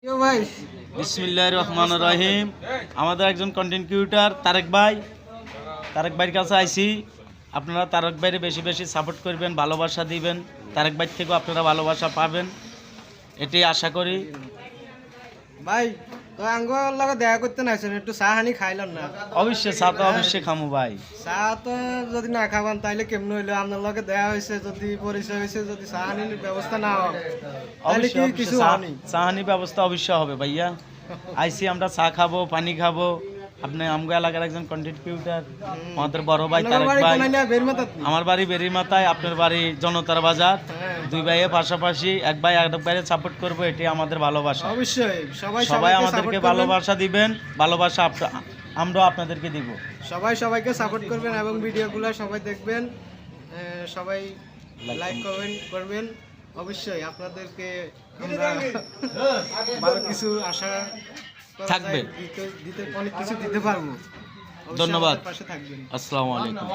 ভাই বিসমিল্লাহির রহমানির রহিম। আমাদের একজন কন্টেন্ট ক্রিয়েটর তারেক ভাইয়ের কাছে আইছি। আপনারা তারেক ভাইয়ের বেশি বেশি সাপোর্ট করবেন, ভালোবাসা দিবেন। তারেক ভাই থেকেও আপনারা ভালোবাসা পাবেন, এটাই আশা করি। ভাই তো আঙ্গুর লগে দেখা করতে নাইছেন, একটু চা হানি খাইলাম না? অবশ্যই চা তো অবশ্যই খামু ভাই। চা তো যদি না খাবান তাইলে কেমন হইলো? আপনার লগে দেখা হয়েছে, যদি পরিচয় হয়েছে, যদি চা হানির ব্যবস্থা না হয় তাহলে কি অবশ্যই কিছু চা হয়নি? হানি ব্যবস্থা অবশ্যই হবে ভাইয়া। আইসি আমরা চা খাবো, পানি খাবো। আপনি আমগো এলাকার একজন কন্টেন্ট ক্রিয়েটর, আমাদের বড় ভাই তারেক ভাই। আমার বাড়ি বেরির মাথায়, আপনার বাড়ি জনতার বাজার। দুই ভাইয়ের পাশাপাশি এক ভাই আরেক ভাইয়ের সাপোর্ট করবো, এটাই আমাদের ভালোবাসা। অবশ্যই সবাই আমাদেরকে ভালোবাসা দিবেন, ভালোবাসা আমরাও আপনাদেরকে দিব। সবাই সবাইকে সাপোর্ট করবেন এবং ভিডিওগুলো সবাই দেখবেন, সবাই লাইক কমেন্ট করবেন। অবশ্যই আপনাদেরকে আমরা ভালো কিছু আশা করা থাকবে, যায়, দিতে অনেক কিছু দিতে পারবো। ধন্যবাদ। পাশে থাকবেন। আসসালামু আলাইকুম।